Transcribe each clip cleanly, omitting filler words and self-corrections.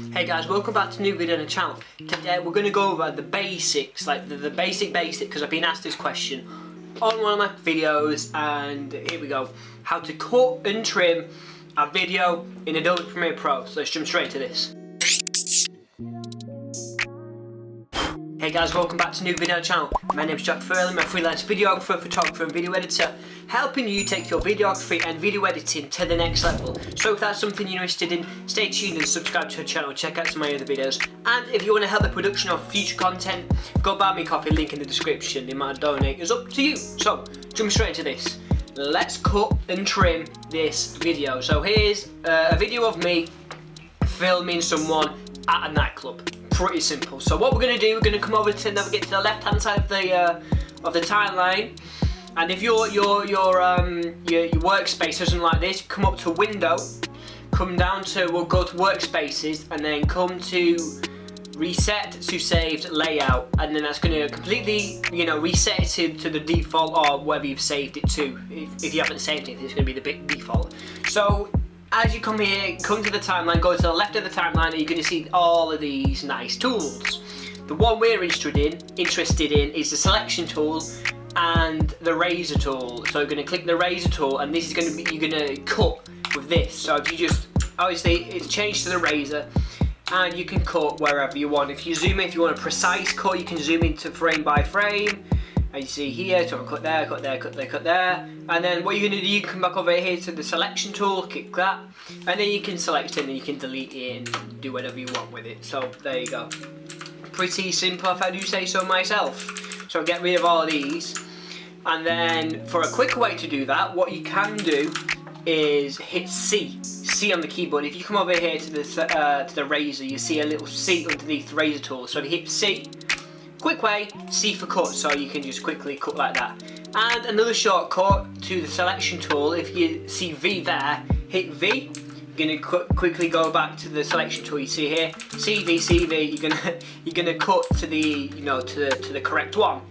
Hey guys, welcome back to a new video on the channel. Today we're going to go over the basics, like the basic because I've been asked this question on one of my videos, and here we go. How to cut and trim a video in Adobe Premiere Pro. So let's jump straight into this. Hey guys, welcome back to a new video on the channel. My name is Jack.F. I'm a freelance videographer, photographer and video editor, helping you take your videography and video editing to the next level. So if that's something you're interested in, stay tuned and subscribe to the channel, check out some of my other videos. And if you want to help the production of future content, go buy me a coffee, link in the description. The amount to donate is up to you. So, jump straight into this. Let's cut and trim this video. So here's a video of me filming someone at a nightclub. Pretty simple. So what we're going to do, we're going to come over to navigate to the left hand side of the timeline, and if your workspace isn't like this, come up to Window, come down to, we'll go to Workspaces, and then come to Reset to Saved Layout, and then that's going to completely, reset it to the default or wherever you've saved it to. If you haven't saved it, it's going to be the default. So as you come here, come to the timeline, go to the left of the timeline, and you're going to see all of these nice tools. The one we're interested in is the selection tool and the razor tool. So you're going to click the razor tool, and this is going to be, you're going to cut with this. So if you just, obviously it's changed to the razor, and you can cut wherever you want. If you zoom in, if you want a precise cut, you can zoom into frame by frame. And you see here, so cut there, cut there, cut there, cut there. And then what you're going to do, you come back over here to the selection tool, click that, and then you can select it and you can delete it and do whatever you want with it. So there you go. Pretty simple if I do say so myself. So get rid of all of these. And then for a quicker way to do that, what you can do is hit C on the keyboard. If you come over here to the razor, you see a little C underneath the razor tool. So if you hit C, quick way, C for cut, so you can just quickly cut like that. And another shortcut to the selection tool, if you see V there, hit V. You're gonna quickly go back to the selection tool you see here. CV, CV. You're gonna cut to the to the correct one.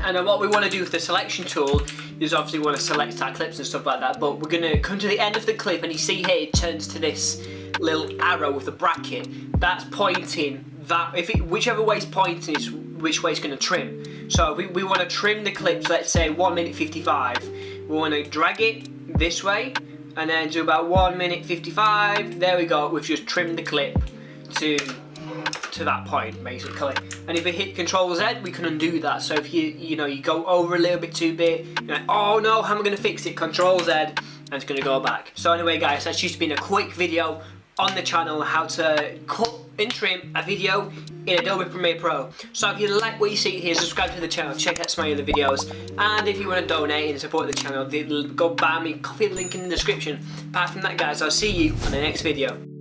And then what we want to do with the selection tool is obviously we want to select our clips and stuff like that. But we're gonna come to the end of the clip, and you see here it turns to this little arrow with a bracket. That's pointing that, whichever way it's pointing is which way it's going to trim. So we want to trim the clips, let's say 1 minute 55. We want to drag it this way and then do about 1 minute 55. There we go, we've just trimmed the clip to that point basically. And if we hit Control Z, we can undo that. So if you go over a little bit too big, you're like, oh no, how am I going to fix it? Control Z, and it's going to go back. So anyway guys, that's just been a quick video on the channel how to cut and trim a video in Adobe Premiere Pro. So if you like what you see here, subscribe to the channel, check out some of my other videos, and if you want to donate and support the channel, go buy me a coffee, link in the description. Apart from that guys, I'll see you on the next video.